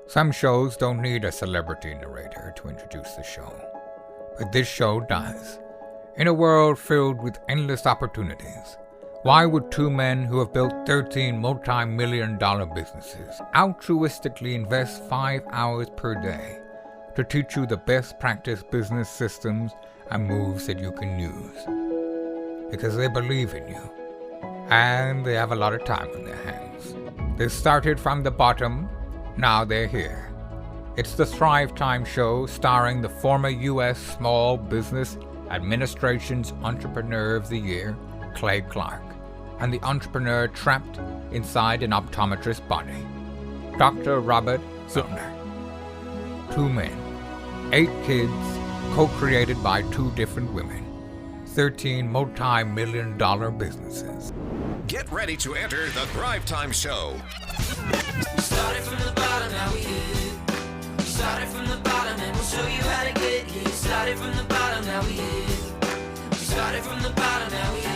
Some shows don't need a celebrity narrator to introduce the show, but this show does. In a world filled with endless opportunities, why would two men who have built 13 multi-million-dollar businesses altruistically invest 5 hours per day to teach you the best practice business systems and moves that you can use? Because they believe in you, and they have a lot of time on their hands. They started from the bottom. Now they're here. It's the Thrive Time Show, starring the former U.S. Small Business Administration's Entrepreneur of the Year, Clay Clark, and the entrepreneur trapped inside an optometrist's body, Dr. Robert Zillner. 2 men, 8 kids, co-created by 2 different women, 13 multi-million-dollar businesses. Get ready to enter the Thrive Time Show. We started from the bottom, now we here. We started from the bottom and we'll show you how to get here. We started from the bottom, now we here. We started from the bottom, now we here.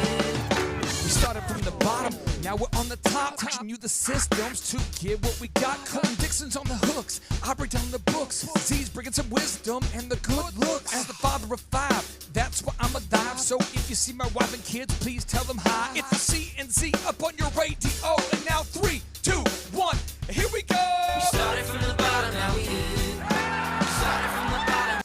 We started from the bottom, now we're on the top. Teaching you the systems to get what we got. Colton Dixon's on the hooks, I break down the books. Z's bringing some wisdom and the good looks. As the father of 5, that's why I'm alive. So if you see my wife and kids, please tell them hi. It's the CNC up on your radio. And now 3, 2, 1, here we go! We started from the bottom, now we here. We started from the bottom.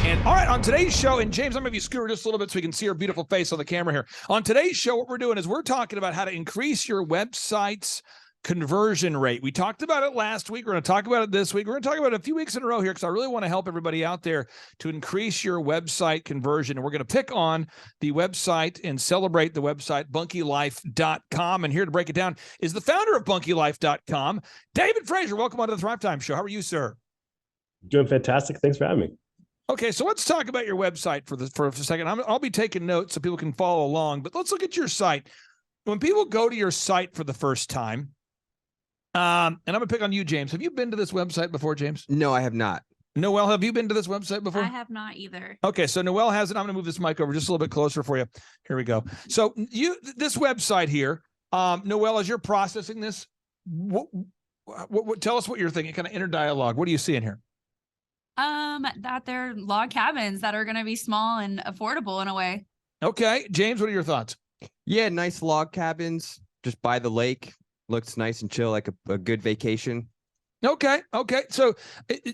And all right, on today's show, and James, I'm going to be screwed just a little bit so we can see her beautiful face on the camera here. On today's show, what we're doing is we're talking about how to increase your website's conversion rate. We talked about it last week. We're going to talk about it this week. We're going to talk about it a few weeks in a row here because I really want to help everybody out there to increase your website conversion. And we're going to pick on the website and celebrate the website, bunkylife.com. And here to break it down is the founder of bunkylife.com, David Frazier. Welcome on to the Thrive Time Show. How are you, sir? Doing fantastic. Thanks for having me. Okay, so let's talk about your website for a second. I'll be taking notes so people can follow along, but let's look at your site. When people go to your site for the first time, and I'm going to pick on you, James. Have you been to this website before, James? No, I have not. Noelle, have you been to this website before? I have not either. Okay, so Noelle hasn't. I'm going to move this mic over just a little bit closer for you. Here we go. So this website here, Noelle, as you're processing this, what tell us what you're thinking, kind of inner dialogue. What are you seeing here? That they're log cabins that are going to be small and affordable in a way. Okay, James, what are your thoughts? Yeah, nice log cabins just by the lake. Looks nice and chill, like a good vacation. Okay. So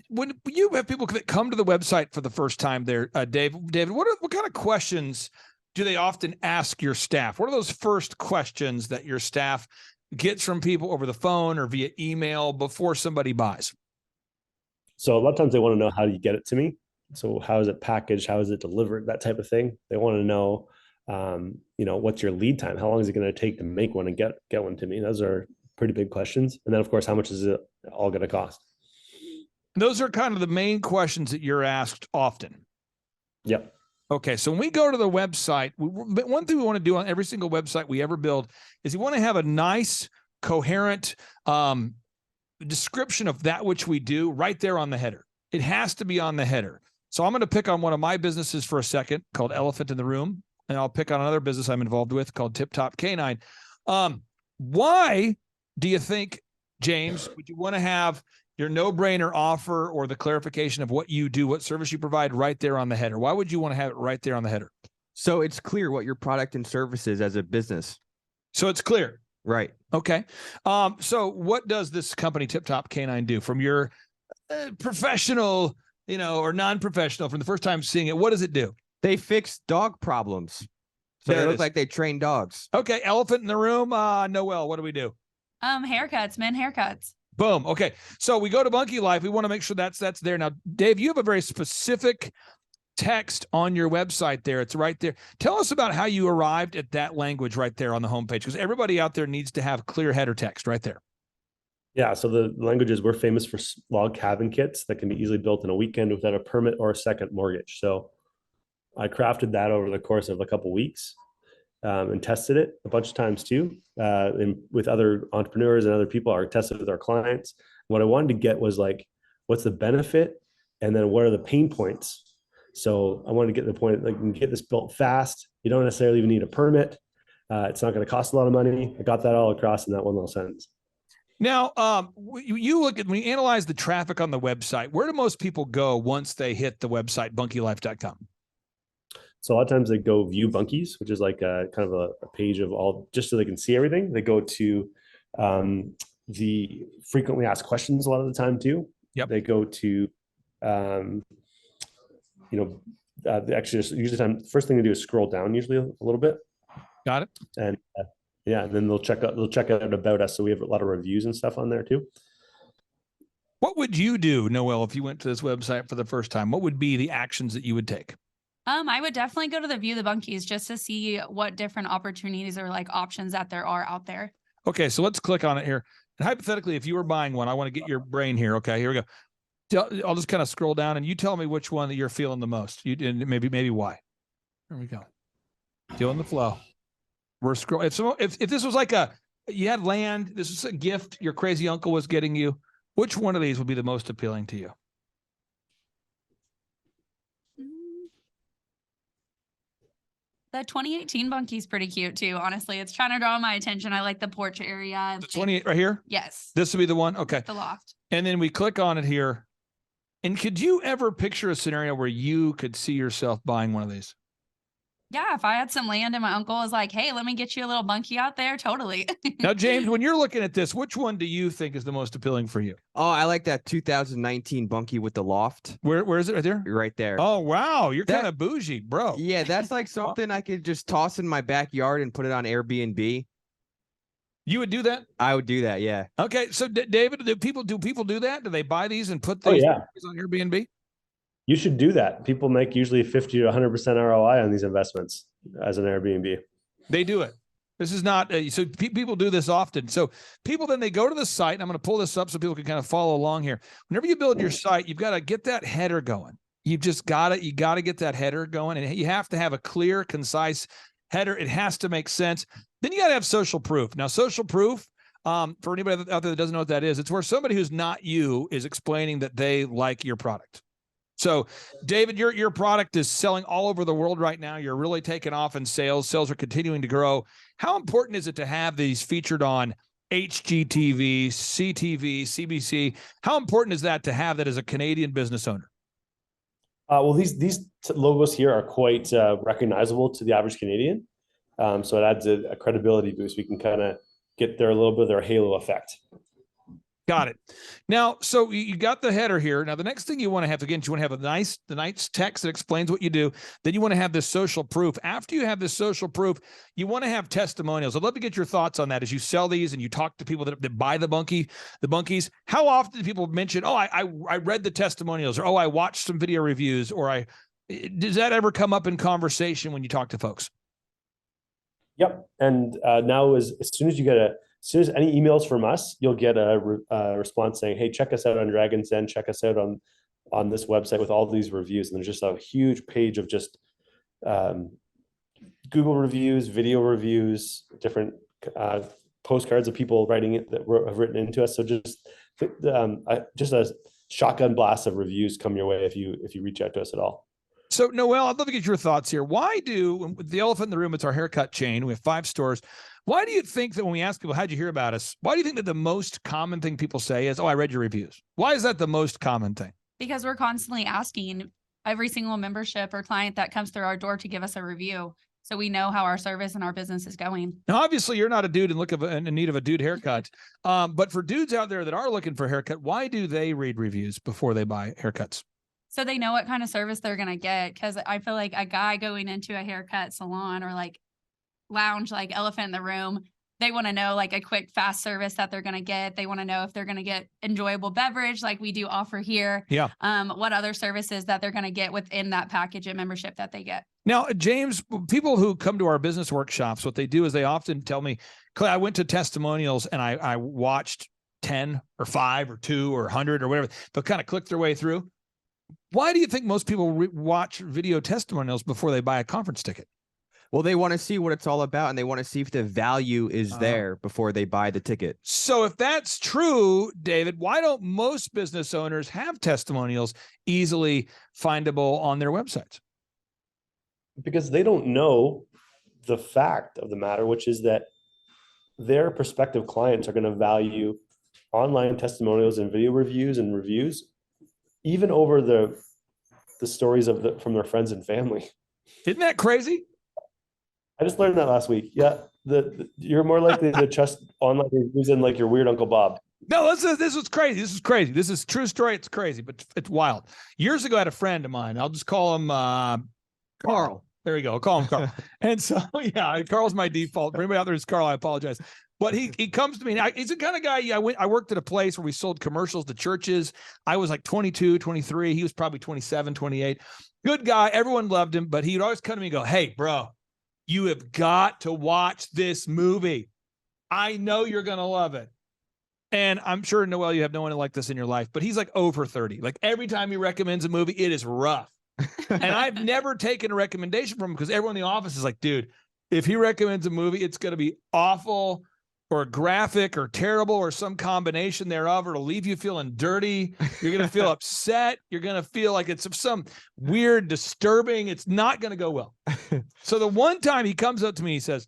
when you have people that come to the website for the first time there, David, what kind of questions do they often ask your staff? What are those first questions that your staff gets from people over the phone or via email before somebody buys? So a lot of times they want to know, how do you get it to me? So how is it packaged? How is it delivered? That type of thing. They want to know, what's your lead time? How long is it going to take to make one and get one to me? Those are pretty big questions. And then, of course, how much is it all going to cost? Those are kind of the main questions that you're asked often. Yep. Okay, so when we go to the website, one thing we want to do on every single website we ever build is we want to have a nice, coherent description of that which we do right there on the header. It has to be on the header. So I'm going to pick on one of my businesses for a second called Elephant in the Room, and I'll pick on another business I'm involved with called Tip Top Canine. Why do you think, James, would you want to have your no-brainer offer or the clarification of what you do, what service you provide right there on the header? Why would you want to have it right there on the header? So it's clear what your product and service is as a business. So it's clear. Right. Okay. So what does this company Tip Top Canine do from your professional, or non-professional, from the first time seeing it? What does it do? They fix dog problems. So they look like they train dogs. Okay. Elephant in the Room. Noelle, what do we do? Haircuts, men haircuts. Boom. Okay. So we go to Bunky Life. We want to make sure that's there. Now, Dave, you have a very specific text on your website there. It's right there. Tell us about how you arrived at that language right there on the homepage, because everybody out there needs to have clear header text right there. Yeah. So the languages, we're famous for log cabin kits that can be easily built in a weekend without a permit or a second mortgage. So I crafted that over the course of a couple of weeks. And tested it a bunch of times too, and with other entrepreneurs and other people. I tested with our clients. What I wanted to get was like, what's the benefit, and then what are the pain points? So I wanted to get to the point, like, you can get this built fast. You don't necessarily even need a permit. It's not going to cost a lot of money. I got that all across in that one little sentence. Now, you look at, when you analyze the traffic on the website, where do most people go once they hit the website, bunkielife.com? So a lot of times they go view bunkies, which is like a kind of a page of all, just so they can see everything. They go to the frequently asked questions a lot of the time too. Yep. They go to, actually usually first thing they do is scroll down usually a little bit. Got it. And and then they'll check out about us. So we have a lot of reviews and stuff on there too. What would you do, Noelle, if you went to this website for the first time? What would be the actions that you would take? I would definitely go to the View the Bunkies just to see what different opportunities or like options that there are out there. Okay, so let's click on it here. And hypothetically, if you were buying one, I want to get your brain here. Okay, here we go. I'll just kind of scroll down and you tell me which one that you're feeling the most. You and maybe why. There we go. Feeling the flow. We're scrolling. If this was like you had land, this was a gift your crazy uncle was getting you, which one of these would be the most appealing to you? The 2018 Bunkie is pretty cute too. Honestly, it's trying to draw my attention. I like the porch area. The 28 right here? Yes. This would be the one? Okay. The loft. And then we click on it here. And could you ever picture a scenario where you could see yourself buying one of these? Yeah, if I had some land and my uncle was like, hey, let me get you a little bunkie out there, totally. Now, James, when you're looking at this, which one do you think is the most appealing for you? Oh, I like that 2019 Bunkie with the loft. Where is it? Right there? Right there. Oh, wow. You're kind of bougie, bro. Yeah, that's like something I could just toss in my backyard and put it on Airbnb. You would do that? I would do that, yeah. Okay, so David, do people do that? Do they buy these and put these on Airbnb? You should do that. People make usually 50 to 100% ROI on these investments as an Airbnb. They do it. This is not so people do this often. So people then they go to the site, and I'm going to pull this up so people can kind of follow along here. Whenever you build your site, you've got to get that header going. You got to get that header going, and you have to have a clear, concise header. It has to make sense. Then you got to have social proof. Now, social proof, for anybody out there that doesn't know what that is, it's where somebody who's not you is explaining that they like your product. So, David, your product is selling all over the world right now. You're really taking off in sales. Sales are continuing to grow. How important is it to have these featured on HGTV, CTV, CBC? How important is that to have that as a Canadian business owner? Well, these logos here are quite recognizable to the average Canadian. So it adds a credibility boost. We can kind of get there a little bit of their halo effect. Got it. Now, so you got the header here. Now, the next thing you want to have, again, you want to have the nice text that explains what you do. Then you want to have this social proof. After you have this social proof, you want to have testimonials. I'd love to get your thoughts on that as you sell these and you talk to people that buy the bunkies. How often do people mention, oh, I read the testimonials, or, oh, I watched some video reviews, or does that ever come up in conversation when you talk to folks? Yep. And now as soon as any emails from us, you'll get a response saying, hey, check us out on Dragon's Den, check us out on this website with all these reviews. And there's just a huge page of just Google reviews, video reviews, different postcards of people writing it that have written into us. So just a shotgun blast of reviews come your way if you reach out to us at all. So, Noelle, I'd love to get your thoughts here. Why do the elephant in the room? It's our haircut chain. We have 5 stores. Why do you think that when we ask people, how'd you hear about us? Why do you think that the most common thing people say is, oh, I read your reviews? Why is that the most common thing? Because we're constantly asking every single membership or client that comes through our door to give us a review, so we know how our service and our business is going. Now, obviously, you're not a dude in need of a dude haircut. But for dudes out there that are looking for a haircut, why do they read reviews before they buy haircuts? So they know what kind of service they're going to get. Because I feel like a guy going into a haircut salon or like lounge, like elephant in the room, they want to know like a quick, fast service that they're going to get. They want to know if they're going to get enjoyable beverage like we do offer here. Yeah. What other services that they're going to get within that package and membership that they get. Now, James, people who come to our business workshops, what they do is they often tell me, Clay, I went to testimonials and I watched 10 or 5 or 2 or 100 or whatever. They'll kind of click their way through. Why do you think most people watch video testimonials before they buy a conference ticket? Well, they want to see what it's all about, and they want to see if the value is there before they buy the ticket. So if that's true, David, why don't most business owners have testimonials easily findable on their websites? Because they don't know the fact of the matter, which is that their prospective clients are going to value online testimonials and video reviews and reviews, even over the stories from their friends and family. Isn't that crazy? I just learned that last week. Yeah, you're more likely to trust online reviews than like your weird Uncle Bob. No, this was crazy. This is crazy. This is true story. It's crazy, but it's wild. Years ago, I had a friend of mine. I'll just call him Carl. There we go. I'll call him Carl. And so, yeah, Carl's my default. For anybody out there who's Carl, I apologize. But he comes to me. He's the kind of guy, I worked at a place where we sold commercials to churches. I was like 22, 23. He was probably 27, 28. Good guy. Everyone loved him. But he would always come to me and go, hey, bro, you have got to watch this movie. I know you're going to love it. And I'm sure, Noel, you have no one like this in your life, but he's like over 30. Like every time he recommends a movie, it is rough. And I've never taken a recommendation from him because everyone in the office is like, dude, if he recommends a movie, it's going to be awful or graphic or terrible or some combination thereof, or it'll leave you feeling dirty. You're going to feel upset. You're going to feel like it's some weird, disturbing. It's not going to go well. So the one time he comes up to me, he says,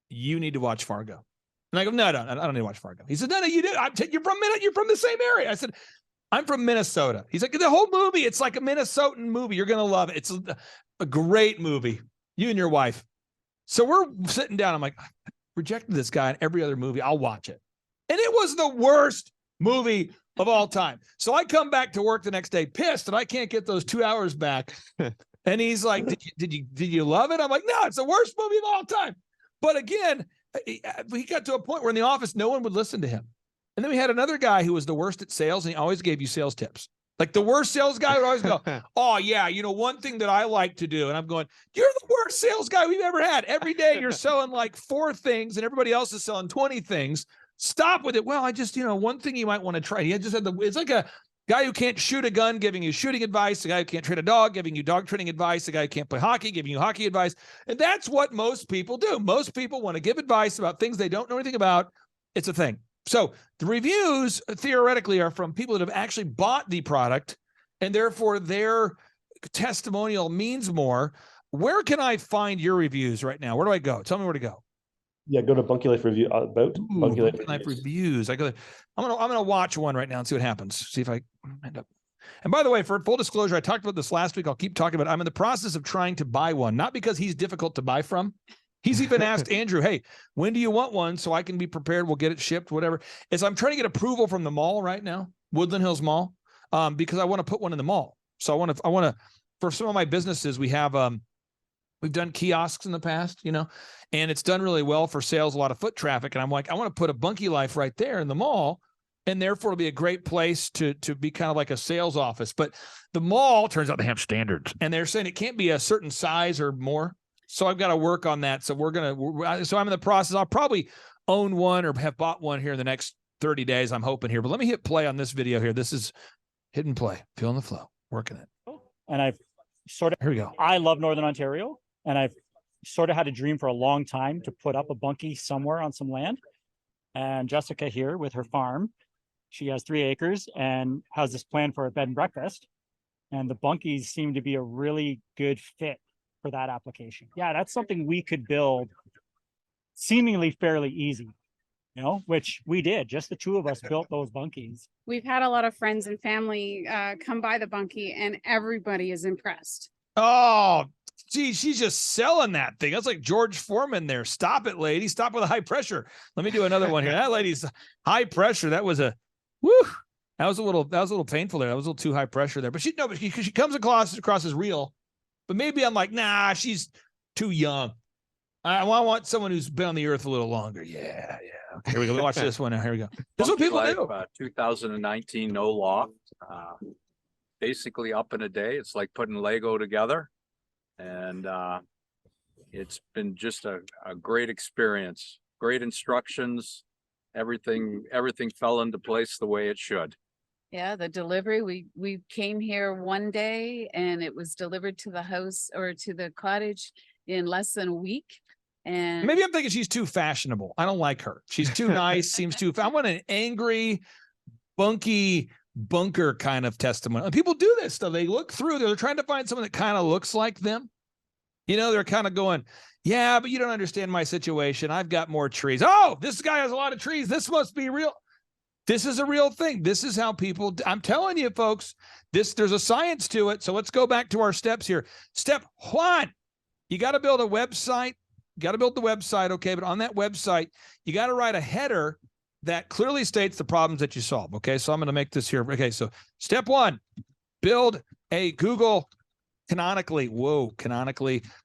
you need to watch Fargo. And I go, no, I don't need to watch Fargo. He said, no, you do. You're from the same area. I said, I'm from Minnesota. He's like, the whole movie, it's like a Minnesotan movie. You're going to love it. It's a great movie. You and your wife. So we're sitting down. I'm like, I rejected this guy in every other movie. I'll watch it. And it was the worst movie of all time. So I come back to work the next day pissed and I can't get those 2 hours back. And he's like, did you love it? I'm like, no, it's the worst movie of all time. But again, he got to a point where in the office, no one would listen to him. And then we had another guy who was the worst at sales, and he always gave you sales tips. Like the worst sales guy would always go, oh, yeah, one thing that I like to do. And I'm going, you're the worst sales guy we've ever had. Every day you're selling like 4 things and everybody else is selling 20 things. Stop with it. Well, I just, one thing you might want to try. He just had it's like a guy who can't shoot a gun giving you shooting advice, a guy who can't train a dog giving you dog training advice, a guy who can't play hockey giving you hockey advice. And that's what most people do. Most people want to give advice about things they don't know anything about. It's a thing. So the reviews theoretically are from people that have actually bought the product, and therefore their testimonial means more. Where can I find your reviews right now? Where do I go? Tell me where to go. Yeah, go to Bunky Life Review about Bunky Life Reviews. I'm gonna watch one right now and see what happens. See if I end up. And by the way, for full disclosure, I talked about this last week. I'll keep talking about it. I'm in the process of trying to buy one, not because he's difficult to buy from. He's even asked Andrew, hey, when do you want one so I can be prepared? We'll get it shipped, whatever. I'm trying to get approval from the mall right now, Woodland Hills Mall, because I want to put one in the mall. So I want to, for some of my businesses, we've done kiosks in the past, and it's done really well for sales, a lot of foot traffic. And I'm like, I want to put a Bunky Life right there in the mall. And therefore it'll be a great place to be kind of like a sales office. But the mall, turns out they have standards, and they're saying it can't be a certain size or more. So I've got to work on that. So I'm in the process. I'll probably own one or have bought one here in the next 30 days. I'm hoping here, but let me hit play on this video here. This is hidden play, feeling the flow, working it. And here we go. I love Northern Ontario, and I've sort of had a dream for a long time to put up a bunkie somewhere on some land. And Jessica here with her farm, she has 3 acres and has this plan for a bed and breakfast. And the bunkies seem to be a really good fit for that application. Yeah, that's something we could build seemingly fairly easy, which we did. Just the 2 of us built those bunkies. We've had a lot of friends and family come by the bunkie, and everybody is impressed. Oh, gee, she's just selling that thing. That's like George Foreman there. Stop it, lady. Stop with the high pressure. Let me do another one here. That lady's high pressure. That was a little painful there. That was a little too high pressure there. But she comes across as real. But maybe I'm like, nah, she's too young. I want someone who's been on the earth a little longer. Yeah. Okay, here we go. Watch this one now. Here we go. This is what people do. 2019 no loft. Basically up in a day. It's like putting Lego together. And it's been just a great experience. Great instructions. Everything fell into place the way it should. Yeah, the delivery, we came here one day and it was delivered to the house or to the cottage in less than a week. And maybe I'm thinking she's too fashionable. I don't like her. She's too nice, seems too, I want an angry, bunky bunker kind of testimony. And people do this stuff. They look through, they're trying to find someone that kind of looks like them. They're kind of going, Yeah, but you don't understand my situation. I've got more trees. Oh, this guy has a lot of trees. This must be real. This is a real thing. This is how people, I'm telling you, folks, there's a science to it. So let's go back to our steps here. Step one, you got to build a website. You got to build the website, okay? But on that website, you got to write a header that clearly states the problems that you solve, okay? So I'm going to make this here. Okay, so step one, build a Google canonically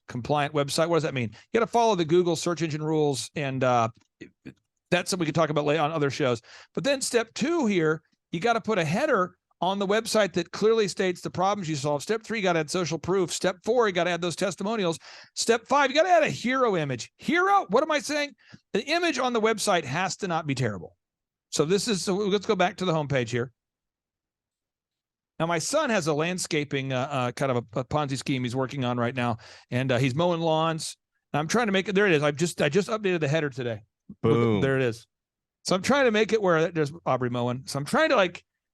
compliant website. What does that mean? You got to follow the Google search engine rules, and that's something we can talk about later on other shows. But then step two here, you got to put a header on the website that clearly states the problems you solve. Step three, you got to add social proof. Step four, you got to add those testimonials. Step five, you got to add a hero image. Hero, what am I saying? The image on the website has to not be terrible. So let's go back to the homepage here. Now, my son has a landscaping kind of a Ponzi scheme he's working on right now, and he's mowing lawns. I'm trying to make it. There it is. I just updated the header today. Boom. There it is. So I'm trying to make it where there's Aubrey mowing. So I'm trying to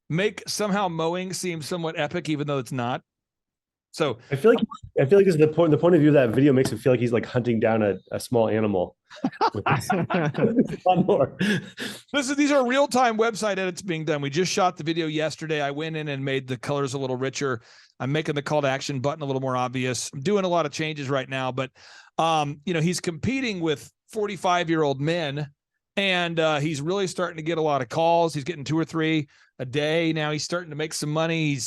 make somehow mowing seem somewhat epic, even though it's not. So I feel like this is the point of view of that video makes it feel like he's like hunting down a small animal. These are real-time website edits being done. We just shot the video yesterday. I went in and made the colors a little richer. I'm making the call to action button a little more obvious. I'm doing a lot of changes right now, but he's competing with 45-year-old men, and he's really starting to get a lot of calls. He's getting 2 or 3 a day. Now he's starting to make some money.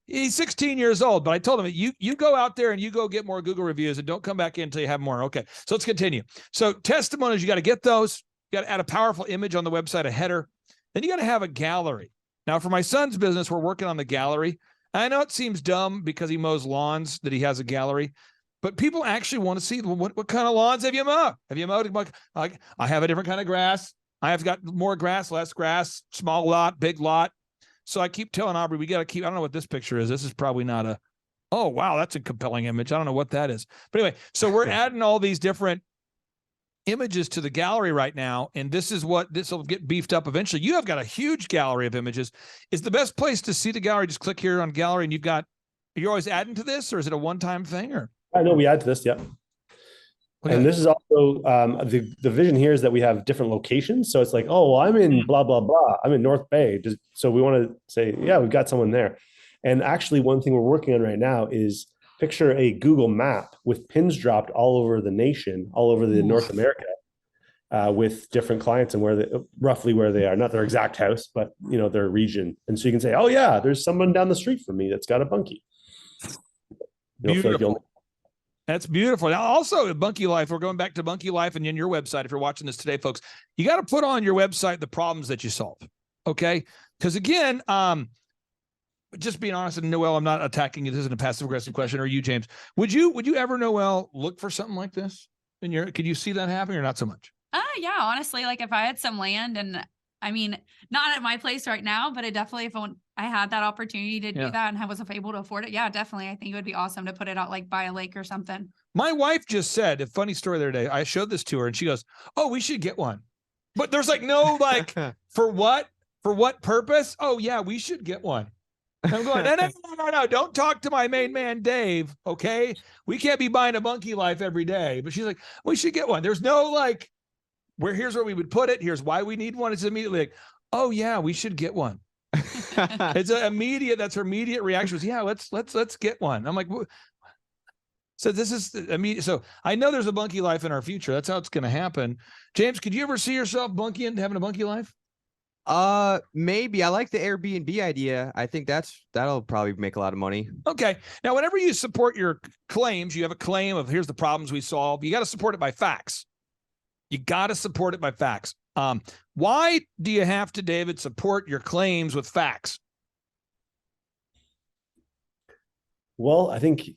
He's 16 years old, but I told him, you go out there and you go get more Google reviews and don't come back in until you have more. Okay, so let's continue. So testimonials, you got to get those. You got to add a powerful image on the website, a header. Then you got to have a gallery. Now, for my son's business, we're working on the gallery. I know it seems dumb because he mows lawns that he has a gallery, but people actually want to see what kind of lawns have you mowed? Have you mowed? I have a different kind of grass. I have got more grass, less grass, small lot, big lot. So I keep telling Aubrey, we got to keep, I don't know what this picture is. This is probably not oh, wow, that's a compelling image. I don't know what that is. But anyway, so we're adding all these different images to the gallery right now. And this will get beefed up eventually. You have got a huge gallery of images. Is the best place to see the gallery? Just click here on gallery and you're always adding to this, or is it a one-time thing? Or I know we add to this. Yeah. Okay. And this is also the vision here is that we have different locations. So it's like, oh, well, I'm in blah, blah, blah. I'm in North Bay. So we want to say, yeah, we've got someone there. And actually one thing we're working on right now is picture a Google map with pins dropped all over the nation, all over the North America, with different clients and roughly where they are, not their exact house, but their region. And so you can say, oh yeah, there's someone down the street from me that's got a bunkie. Beautiful. That's beautiful. Now, also, Bunkie Life, we're going back to Bunkie Life and in your website. If you're watching this today, folks, you got to put on your website the problems that you solve. Okay. Because again, just being honest, and Noel, I'm not attacking you. This isn't a passive aggressive question. Or you, James, would you ever, Noel, look for something like this could you see that happening or not so much? Yeah, honestly, if I had some land, and I mean, not at my place right now, but if I had that opportunity to do that and I was able to afford it, yeah, definitely. I think it would be awesome to put it out by a lake or something. My wife just said a funny story the other day. I showed this to her and she goes, oh, we should get one. But there's no for what? For what purpose? Oh yeah, we should get one. And I'm going, no, don't talk to my main man, Dave. Okay. We can't be buying a Bunkie Life every day. But she's like, we should get one. There's no here's where we would put it. Here's why we need one. It's immediately like, oh yeah, we should get one. That's her immediate reaction was, yeah, let's get one. I'm like, so this is immediate. So I know there's a Bunkie Life in our future. That's how it's going to happen. James, could you ever see yourself having a Bunkie Life? Maybe. I like the Airbnb idea. I think that'll probably make a lot of money. Okay. Now, whenever you support your claims, you have a claim of here's the problems we solve. You got to support it by facts. You got to support it by facts. Why do you have to, David, support your claims with facts? Well, I think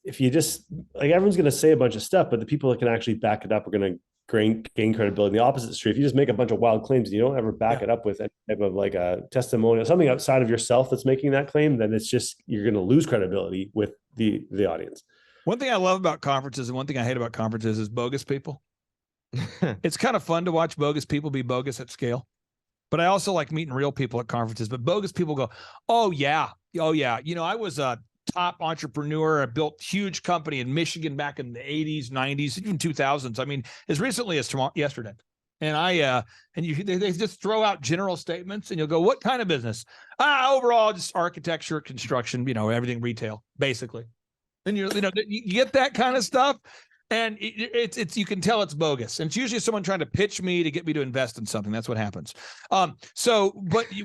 if you just everyone's going to say a bunch of stuff, but the people that can actually back it up are going to gain credibility. The opposite is true. If you just make a bunch of wild claims and you don't ever back it up with any type of a testimonial, something outside of yourself that's making that claim, then it's just, you're going to lose credibility with the audience. One thing I love about conferences and one thing I hate about conferences is bogus people. It's kind of fun to watch bogus people be bogus at scale, but I also like meeting real people at conferences. But bogus people go, oh yeah. I was top entrepreneur, a built huge company in Michigan back in the 80s, 90s, even 2000s. I mean, as recently as yesterday. And they just throw out general statements and you'll go, what kind of business? Overall, just architecture, construction, everything retail, basically. And you get that kind of stuff. And it's you can tell it's bogus. And it's usually someone trying to pitch me to get me to invest in something. That's what happens. But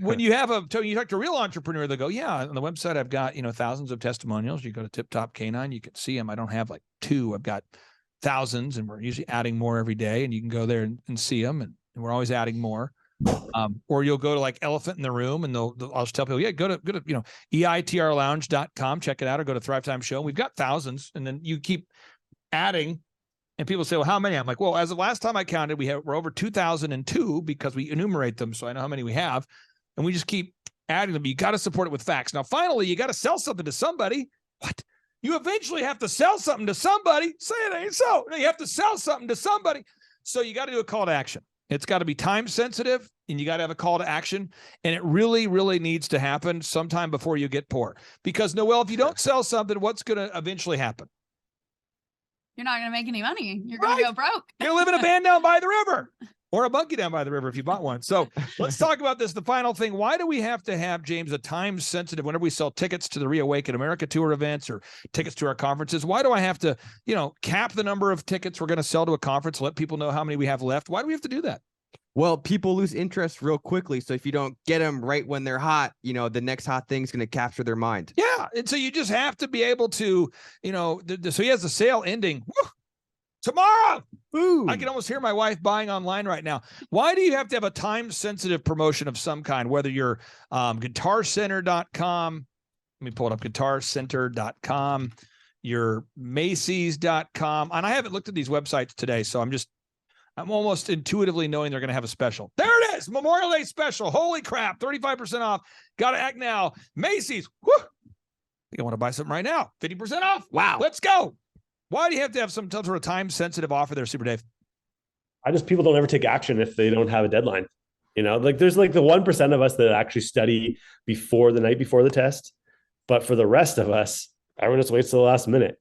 when you have you talk to a real entrepreneur, they go, yeah, on the website, I've got, thousands of testimonials. You go to Tip Top Canine, you can see them. I don't have like 2. I've got thousands, and we're usually adding more every day, and you can go there and see them, and we're always adding more. Or you'll go to like Elephant in the Room, and I'll just tell people, yeah, go to eitrlounge.com, check it out, or go to Thrive Time Show. We've got thousands, and then you keep adding, and people say, well, how many? I'm like, well, as of last time I counted, we're over 2,002 because we enumerate them, so I know how many we have, and we just keep adding them. You got to support it with facts. Now, finally, you got to sell something to somebody. What? You eventually have to sell something to somebody. Say it ain't so. No, you have to sell something to somebody. So you got to do a call to action. It's got to be time sensitive, and you got to have a call to action. And it really, really needs to happen sometime before you get poor. Because, Noelle, if you don't sell something, what's going to eventually happen? You're not going to make any money. You're going to go broke. You're living in a van down by the river. Or a bunkie down by the river if you bought one. So let's talk about this. The final thing. Why do we have to have, James, a time-sensitive, whenever we sell tickets to the Reawaken America Tour events or tickets to our conferences, why do I have to, cap the number of tickets we're going to sell to a conference, let people know how many we have left? Why do we have to do that? Well, people lose interest real quickly. So if you don't get them right when they're hot, the next hot thing's going to capture their mind. Yeah. And so you just have to be able to, so he has the sale ending. Woo! Tomorrow. Ooh. I can almost hear my wife buying online right now. Why do you have to have a time-sensitive promotion of some kind, whether you're guitarcenter.com, let me pull it up, guitarcenter.com, your Macy's.com, and I haven't looked at these websites today, so I'm almost intuitively knowing they're going to have a special. There it is, Memorial Day special. Holy crap, 35% off. Got to act now. Macy's, whoo! I think I want to buy something right now. 50% off. Wow. Let's go. Why do you have to have some sort of time-sensitive offer there, Super Dave? People don't ever take action if they don't have a deadline. There's like the 1% of us that actually study before the night before the test. But for the rest of us, everyone just waits till the last minute.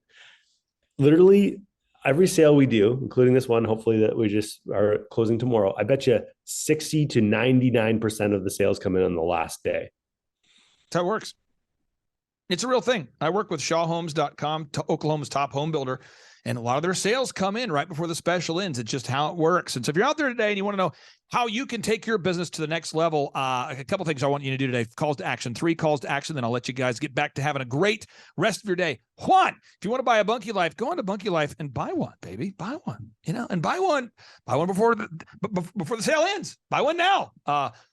Literally every sale we do, including this one, hopefully that we just are closing tomorrow, I bet you 60 to 99% of the sales come in on the last day. That's how it works. It's a real thing. I work with ShawHomes.com, Oklahoma's top home builder, and a lot of their sales come in right before the special ends. It's just how it works. And so if you're out there today and you want to know how you can take your business to the next level, a couple things I want you to do today. Calls to action, 3 calls to action. Then I'll let you guys get back to having a great rest of your day. One, if you want to buy a Bunkie Life, go on to Bunkie Life and buy one, baby. Buy one, and buy one before the sale ends. Buy one now.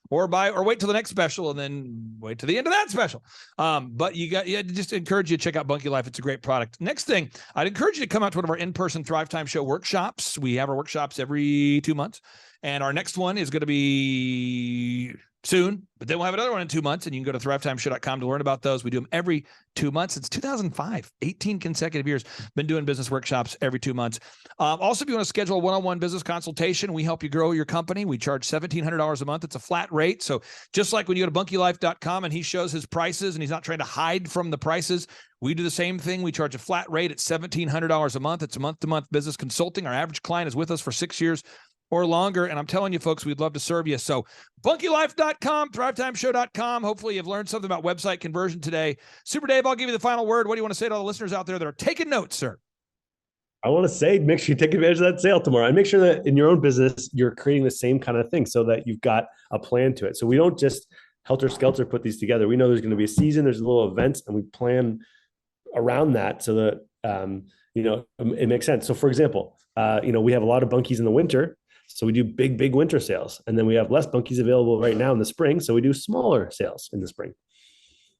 Or wait till the next special and then wait to the end of that special. But just encourage you to check out Bunkie Life. It's a great product. Next thing, I'd encourage you to come out to one of our in-person Thrive Time Show workshops. We have our workshops every 2 months. And our next one is going to be soon, but then we'll have another one in 2 months, and you can go to thrivetimeshow.com to learn about those. We do them every 2 months. Since 2005, 18 consecutive years, been doing business workshops every 2 months. Also, if you want to schedule a one-on-one business consultation, we help you grow your company. We charge $1,700 a month. It's a flat rate. So just like when you go to bunkielife.com and he shows his prices and he's not trying to hide from the prices, we do the same thing. We charge a flat rate at $1,700 a month. It's a month-to-month business consulting. Our average client is with us for 6 years or longer. And I'm telling you, folks, we'd love to serve you. So bunkielife.com, thrivetimeshow.com. Hopefully you've learned something about website conversion today. Super Dave, I'll give you the final word. What do you want to say to all the listeners out there that are taking notes, sir? I want to say, make sure you take advantage of that sale tomorrow and make sure that in your own business, you're creating the same kind of thing so that you've got a plan to it. So we don't just helter-skelter put these together. We know there's going to be a season, there's little events, and we plan around that so that, it makes sense. So for example, we have a lot of bunkies in the winter. So we do big winter sales, and then we have less bunkies available right now in the spring. So we do smaller sales in the spring.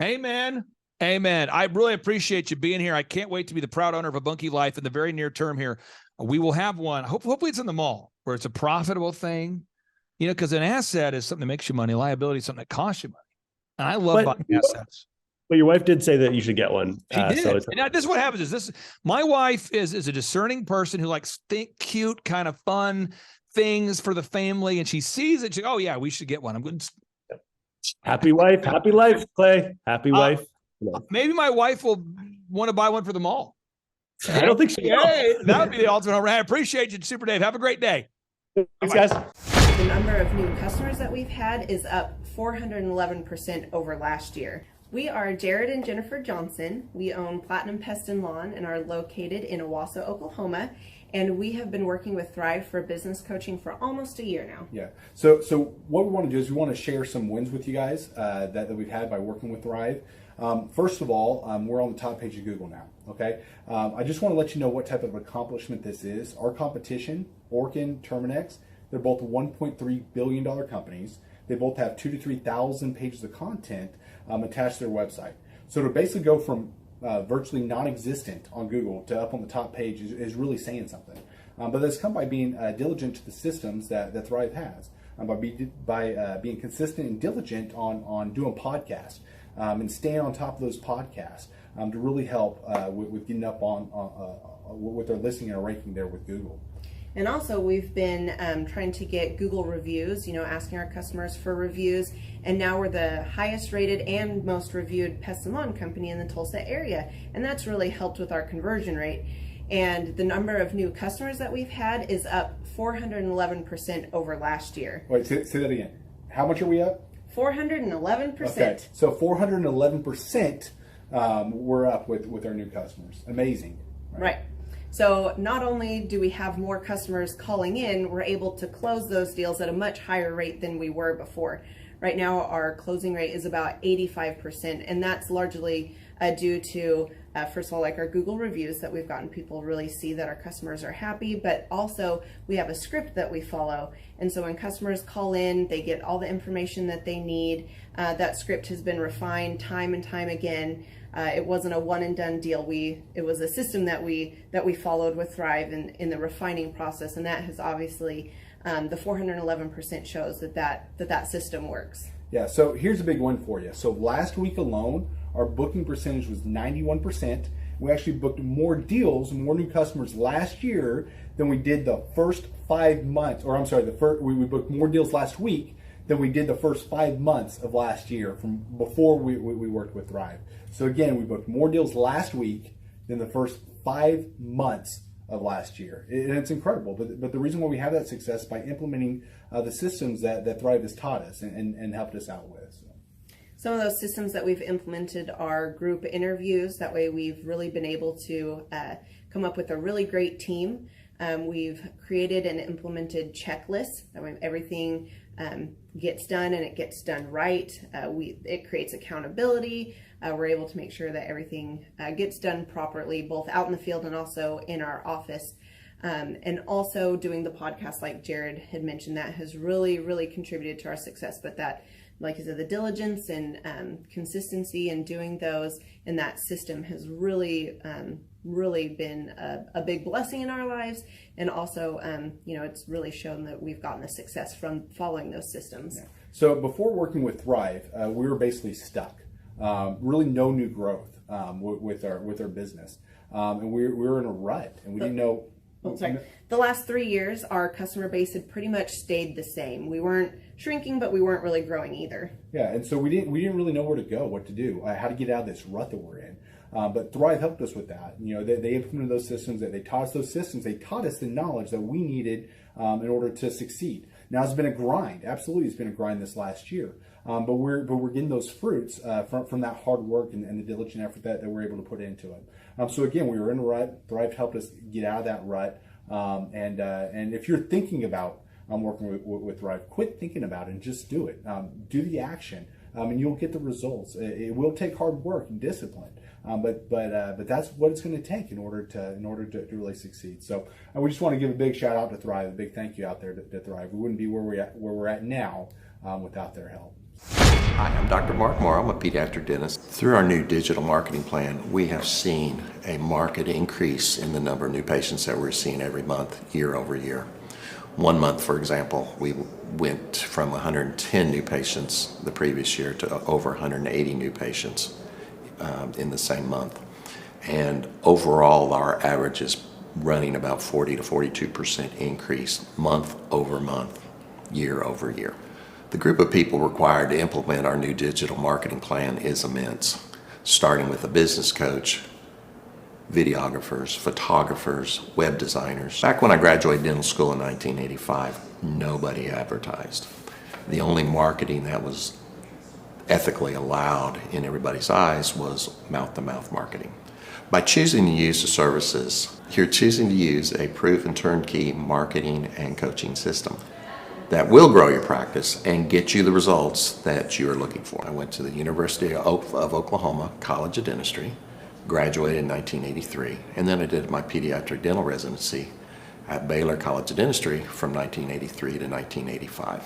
Amen. Amen. I really appreciate you being here. I can't wait to be the proud owner of a Bunkie Life in the very near term here. We will have one. Hopefully it's in the mall where it's a profitable thing, because an asset is something that makes you money. Liability is something that costs you money. And I love buying assets. But your wife did say that you should get one. She did. So and this is what happens is my wife is a discerning person who likes cute, kind of fun things for the family, and she sees it. She goes, oh yeah, we should get one. I'm good. Happy wife, happy life, Clay. Happy wife. Maybe my wife will want to buy one for them all. I don't think so. Hey, that would be the ultimate home run. I appreciate you, Super Dave. Have a great day. Thanks, guys. The number of new customers that we've had is up 411% over last year. We are Jared and Jennifer Johnson. We own Platinum Pest and Lawn and are located in Owasso, Oklahoma. And we have been working with Thrive for business coaching for almost a year now. Yeah. So what we want to do is we want to share some wins with you guys that we've had by working with Thrive. First of all, we're on the top page of Google now. Okay. I just want to let you know what type of accomplishment this is. Our competition, Orkin, Terminex, they're both $1.3 billion companies. They both have 2,000 to 3,000 pages of content attached to their website. So to basically go from virtually non-existent on Google to up on the top page is really saying something. But that's come by being diligent to the systems that Thrive has, by being consistent and diligent on doing podcasts and staying on top of those podcasts to really help with getting up on with their listing and ranking there with Google. And also we've been trying to get Google reviews, asking our customers for reviews. And now we're the highest rated and most reviewed pest and lawn company in the Tulsa area. And that's really helped with our conversion rate. And the number of new customers that we've had is up 411% over last year. Wait, say that again. How much are we up? 411%. Okay, so 411% we're up with our new customers. Amazing. Right. So not only do we have more customers calling in, we're able to close those deals at a much higher rate than we were before. Right now, our closing rate is about 85%, and that's largely due to, first of all, like our Google reviews that we've gotten people really see that our customers are happy, but also we have a script that we follow. And so when customers call in, they get all the information that they need. That script has been refined time and time again. It wasn't a one and done deal. It was a system that we followed with Thrive in the refining process, and that has obviously the 411% shows that system works. Yeah, so here's a big one for you. So last week alone, our booking percentage was 91%. We actually booked more deals, more new customers last year than we did the first 5 months, or I'm sorry, we booked more deals last week than we did the first 5 months of last year from before we worked with Thrive. So again, we booked more deals last week than the first 5 months of last year. And it's incredible. But the reason why we have that success is by implementing the systems that Thrive has taught us and helped us out with. So. Some of those systems that we've implemented are group interviews. That way we've really been able to come up with a really great team. We've created and implemented checklists. That way everything gets done and it gets done right. It creates accountability. We're able to make sure that everything gets done properly, both out in the field and also in our office. And also doing the podcast, like Jared had mentioned, that has really, really contributed to our success. But that, like I said, the diligence and consistency in doing those and that system has really, really been a big blessing in our lives. And also, it's really shown that we've gotten the success from following those systems. Yeah. So before working with Thrive, we were basically stuck. Really no new growth with our business. And we were in a rut and we didn't know. The last 3 years, our customer base had pretty much stayed the same. We weren't shrinking, but we weren't really growing either. Yeah, and so we didn't really know where to go, what to do, how to get out of this rut that we're in. But Thrive helped us with that. They implemented those systems. That they taught us those systems. They taught us the knowledge that we needed in order to succeed. Now it's been a grind. Absolutely, it's been a grind this last year. But we're getting those fruits from that hard work and the diligent effort that we're able to put into it. So again, we were in a rut. Thrive helped us get out of that rut. And if you're thinking about working with Thrive, quit thinking about it and just do it. Do the action, and you'll get the results. It will take hard work and discipline, but that's what it's going to take in order to really succeed. So we just want to give a big shout out to Thrive, a big thank you out there to Thrive. We wouldn't be where we're at now without their help. Hi, I'm Dr. Mark Moore. I'm a pediatric dentist. Through our new digital marketing plan, we have seen a marked increase in the number of new patients that we're seeing every month, year over year. 1 month, for example, we went from 110 new patients the previous year to over 180 new patients in the same month. And overall, our average is running about 40 to 42% increase month over month, year over year. The group of people required to implement our new digital marketing plan is immense, starting with a business coach videographers, photographers, web designers. Back when I graduated dental school in 1985, nobody advertised. The only marketing that was ethically allowed in everybody's eyes was mouth-to-mouth marketing. By choosing to use the services, you're choosing to use a proven turnkey marketing and coaching system that will grow your practice and get you the results that you're looking for. I went to the University of Oklahoma College of Dentistry, graduated in 1983, and then I did my pediatric dental residency at Baylor College of Dentistry from 1983 to 1985.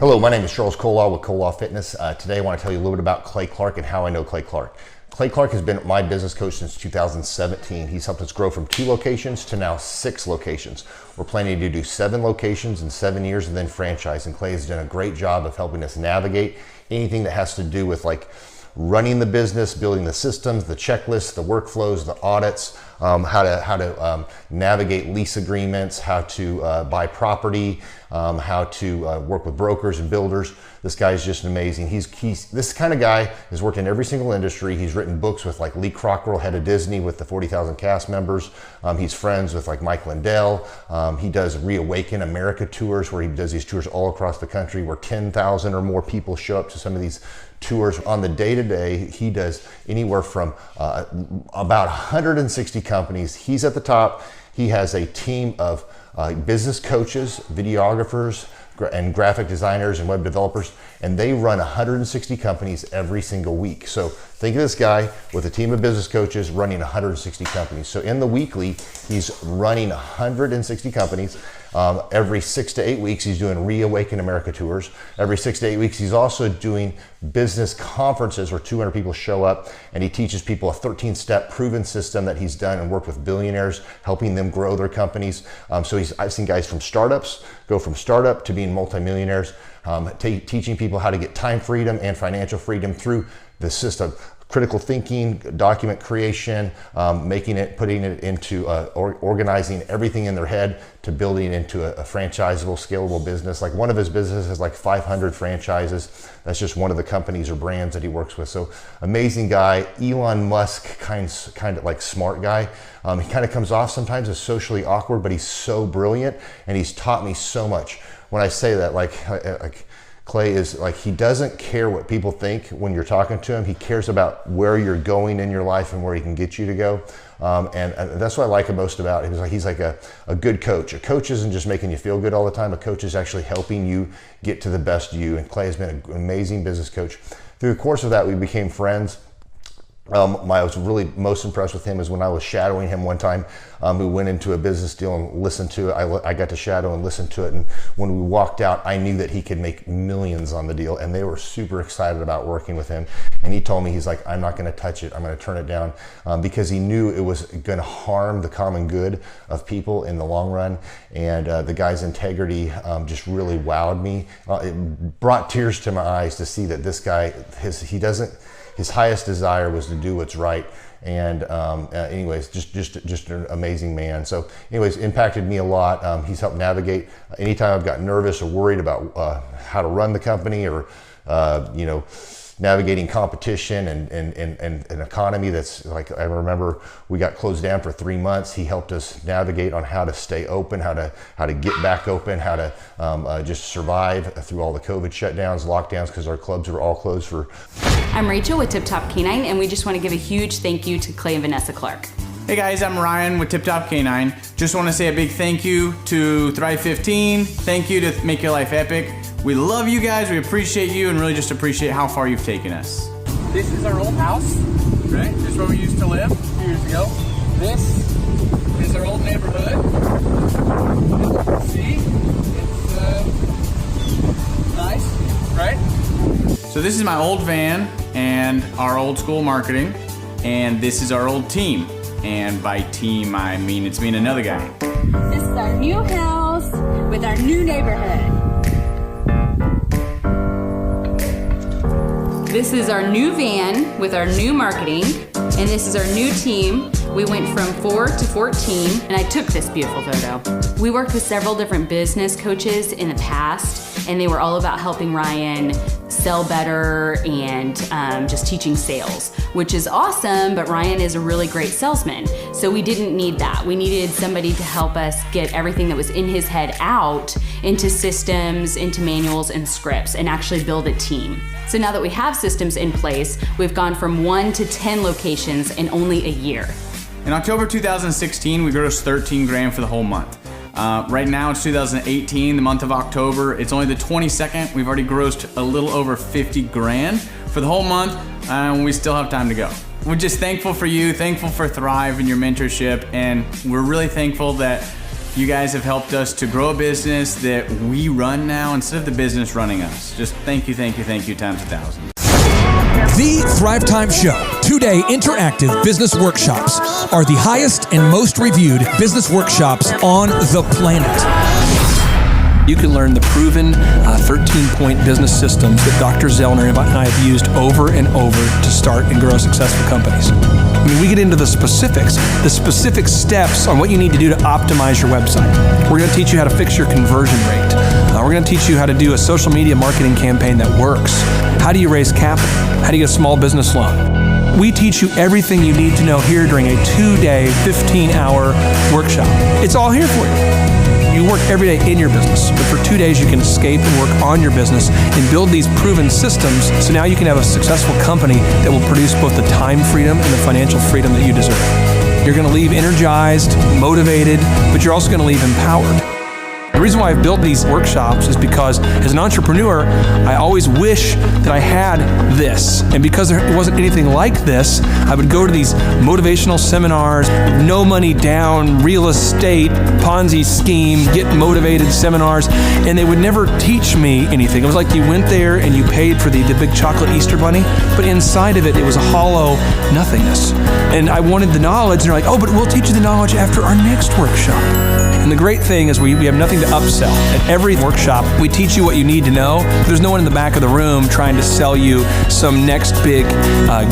Hello, my name is Charles Kolaw with Kolaw Fitness. Today I want to tell you a little bit about Clay Clark and how I know Clay Clark. Clay Clark has been my business coach since 2017. He's helped us grow from 2 locations to now 6 locations. We're planning to do 7 locations in 7 years and then franchise. And Clay has done a great job of helping us navigate anything that has to do with like running the business, building the systems, the checklists, the workflows, the audits, how to navigate lease agreements, how to buy property, how to work with brokers and builders. This guy is just amazing. He's this kind of guy has worked in every single industry. He's written books with like Lee Crockrell, head of Disney, with the 40,000 cast members. He's friends with like Mike Lindell. He does Reawaken America tours, where he does these tours all across the country, where 10,000 or more people show up to some of these tours. On the day-to-day, he does anywhere from about 160 companies. He's at the top. He has a team of business coaches, videographers, and graphic designers and web developers, and they run 160 companies every single week. So think of this guy with a team of business coaches running 160 companies. So in the weekly, he's running 160 companies. Every 6 to 8 weeks, he's doing Reawaken America tours. Every 6 to 8 weeks, he's also doing business conferences where 200 people show up, and he teaches people a 13-step proven system that he's done and worked with billionaires, helping them grow their companies. So I've seen guys from startups go from startup to being multimillionaires, teaching people how to get time freedom and financial freedom through the system. Critical thinking, document creation, putting it into organizing everything in their head to building into a franchisable, scalable business. Like one of his businesses has like 500 franchises. That's just one of the companies or brands that he works with. So amazing guy, Elon Musk kind of like smart guy. He kind of comes off sometimes as socially awkward, but he's so brilliant, and he's taught me so much. When I say that, like Clay is like, he doesn't care what people think when you're talking to him. He cares about where you're going in your life and where he can get you to go. And that's what I like him most about him. He's like a good coach. A coach isn't just making you feel good all the time. A coach is actually helping you get to the best you. And Clay has been an amazing business coach. Through the course of that, we became friends. I was really most impressed with him is when I was shadowing him one time. We went into a business deal and listened to it. I got to shadow and listen to it. And when we walked out, I knew that he could make millions on the deal. And they were super excited about working with him. And he told me, he's like, I'm not going to touch it. I'm going to turn it down, because he knew it was going to harm the common good of people in the long run. And the guy's integrity just really wowed me. It brought tears to my eyes to see that this guy, his highest desire was to do what's right. And anyways, just an amazing man. So anyways, impacted me a lot. He's helped navigate anytime I've got nervous or worried about how to run the company, or navigating competition and an economy that's like, I remember we got closed down for 3 months. He helped us navigate on how to stay open, how to get back open, how to just survive through all the COVID shutdowns, lockdowns, because our clubs were all closed for. I'm Rachel with Tip Top Canine, and we just want to give a huge thank you to Clay and Vanessa Clark. Hey guys, I'm Ryan with Tip Top Canine. Just want to say a big thank you to Thrive 15. Thank you to Make Your Life Epic. We love you guys, we appreciate you, and really just appreciate how far you've taken us. This is our old house, right? This is where we used to live a few years ago. This is our old neighborhood. See? It's nice, right? So this is my old van and our old school marketing, and this is our old team. And by team, I mean it's me and another guy. This is our new house with our new neighborhood. This is our new van with our new marketing, and this is our new team. We went from 4 to 14, and I took this beautiful photo. We worked with several different business coaches in the past, and they were all about helping Ryan sell better and just teaching sales, which is awesome, but Ryan is a really great salesman. So we didn't need that. We needed somebody to help us get everything that was in his head out into systems, into manuals and scripts, and actually build a team. So now that we have systems in place, we've gone from 1 to 10 locations in only a year. In October 2016, we grossed 13 grand for the whole month. Right now it's 2018, the month of October. It's only the 22nd. We've already grossed a little over 50 grand for the whole month, and we still have time to go. We're just thankful for you, thankful for Thrive and your mentorship, and we're really thankful that you guys have helped us to grow a business that we run now instead of the business running us. Just thank you times 1,000. The Thrive Time Show, 2-day interactive business workshops, are the highest and most reviewed business workshops on the planet. You can learn the proven 13-point business systems that Dr. Zellner and I have used over and over to start and grow successful companies. I mean, we get into the specific steps on what you need to do to optimize your website. We're going to teach you how to fix your conversion rate. We're going to teach you how to do a social media marketing campaign that works. How do you raise capital? How do you get a small business loan? We teach you everything you need to know here during a 2-day, 15-hour workshop. It's all here for you. You work every day in your business, but for 2 days you can escape and work on your business and build these proven systems, so now you can have a successful company that will produce both the time freedom and the financial freedom that you deserve. You're going to leave energized, motivated, but you're also going to leave empowered. The reason why I've built these workshops is because as an entrepreneur, I always wish that I had this. And because there wasn't anything like this, I would go to these motivational seminars, no money down, real estate, Ponzi scheme, get motivated seminars, and they would never teach me anything. It was like you went there and you paid for the big chocolate Easter bunny, but inside of it, it was a hollow nothingness. And I wanted the knowledge, and they're like, oh, but we'll teach you the knowledge after our next workshop. And the great thing is we have nothing to upsell. At every workshop, we teach you what you need to know. There's no one in the back of the room trying to sell you some next big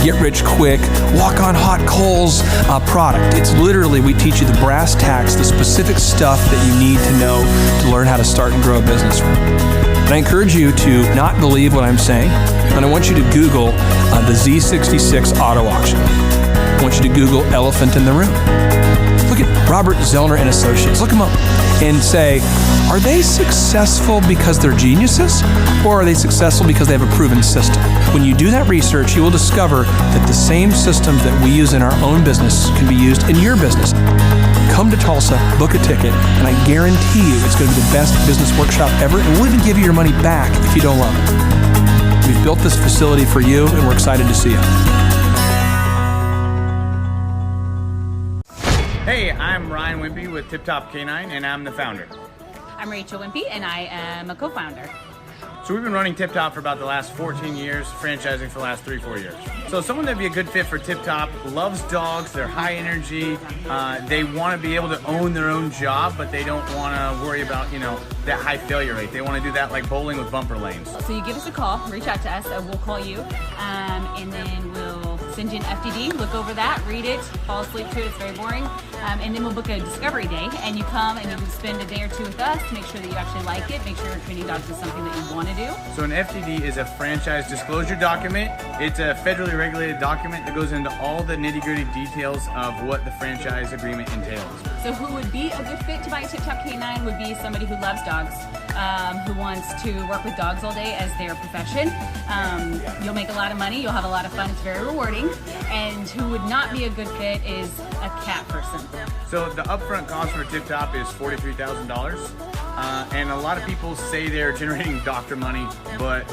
get-rich-quick, walk-on-hot coals product. It's literally, we teach you the brass tacks, the specific stuff that you need to know to learn how to start and grow a business. And I encourage you to not believe what I'm saying, and I want you to Google the Z66 auto auction. I want you to Google elephant in the room. Look at Robert Zellner and Associates. Look them up and say, are they successful because they're geniuses, or are they successful because they have a proven system? When you do that research, you will discover that the same systems that we use in our own business can be used in your business. Come to Tulsa, book a ticket, and I guarantee you it's going to be the best business workshop ever, and we'll even give you your money back if you don't love it. We've built this facility for you, and we're excited to see you. Hey, I'm Ryan Wimpy with Tip Top Canine, and I'm the founder. I'm Rachel Wimpy, and I am a co-founder. So we've been running Tip Top for about the last 14 years, franchising for the last 3-4 years. So someone that'd be a good fit for Tip Top loves dogs, they're high energy, they want to be able to own their own job, but they don't want to worry about, that high failure rate. They want to do that like bowling with bumper lanes. So you give us a call, reach out to us, we'll call you, and then we'll send you an FDD, look over that, read it, fall asleep to it, it's very boring, and then we'll book a discovery day, and you come and you can spend a day or two with us to make sure that you actually like it, make sure training dogs is something that you want to do. So an FDD is a franchise disclosure document. It's a federally regulated document that goes into all the nitty-gritty details of what the franchise agreement entails. So who would be a good fit to buy a Tip Top Canine would be somebody who loves dogs, who wants to work with dogs all day as their profession. You'll make a lot of money, you'll have a lot of fun, it's very rewarding. And who would not be a good fit is a cat person. So the upfront cost for Tip Top is $43,000. And a lot of people say they're generating doctor money, but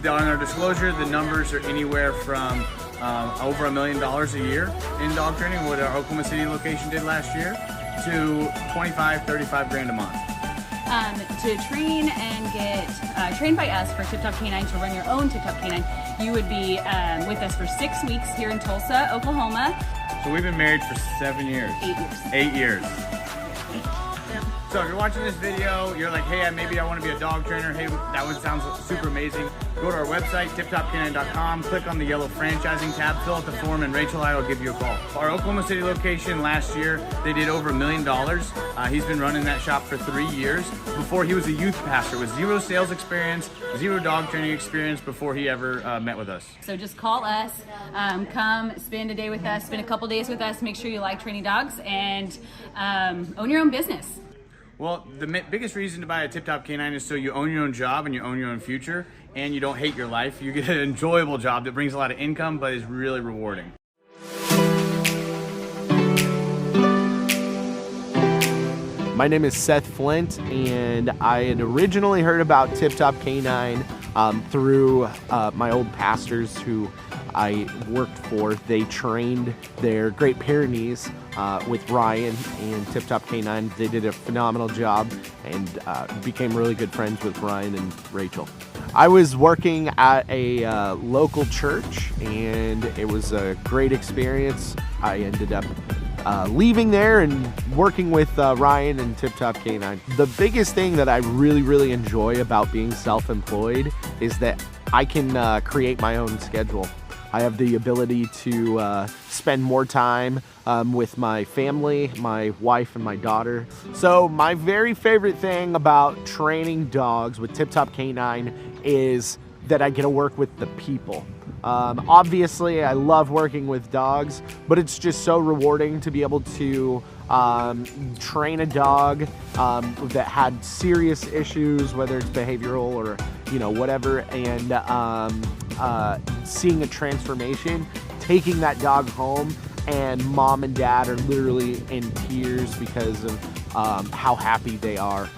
on our disclosure, the numbers are anywhere from over $1 million a year in dog training, what our Oklahoma City location did last year, to 25-35 grand a month. To train and get trained by us for Tip Top Canine, to run your own Tip Top Canine, you would be with us for 6 weeks here in Tulsa, Oklahoma. So we've been married for 7 years. 8 years. 8 years. So if you're watching this video, you're like, hey, maybe I want to be a dog trainer. Hey, that one sounds super amazing. go to our website, tiptopk9.com, click on the yellow franchising tab, fill out the form, and Rachel and I will give you a call. Our Oklahoma City location last year, they did over $1 million. He's been running that shop for 3 years. Before, he was a youth pastor with 0 sales experience, 0 dog training experience before he ever met with us. So just call us, come spend a day with us, spend a couple days with us, make sure you like training dogs, and own your own business. Well, the biggest reason to buy a Tip Top K9 is so you own your own job and you own your own future, and you don't hate your life. You get an enjoyable job that brings a lot of income but is really rewarding. My name is Seth Flint, and I had originally heard about Tip Top K9 through my old pastors who I worked for. They trained their Great Pyrenees with Ryan and Tip Top K9. They did a phenomenal job and became really good friends with Ryan and Rachel. I was working at a local church, and it was a great experience. I ended up leaving there and working with Ryan and Tip Top K9. The biggest thing that I really enjoy about being self-employed is that I can create my own schedule. I have the ability to spend more time with my family, my wife, and my daughter. So my very favorite thing about training dogs with Tip Top K9 is that I get to work with the people. Obviously, I love working with dogs, but it's just so rewarding to be able to train a dog that had serious issues, whether it's behavioral or whatever, and seeing a transformation, taking that dog home, and mom and dad are literally in tears because of how happy they are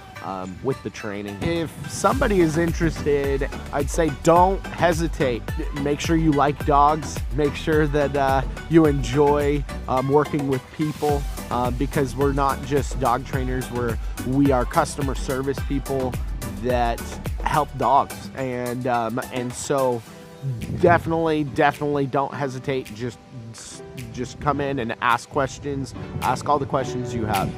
with the training. If somebody is interested, I'd say don't hesitate. Make sure you like dogs. Make sure that you enjoy working with people because we're not just dog trainers. We are customer service people that help dogs, and so definitely don't hesitate. Just come in and ask questions. Ask all the questions you have.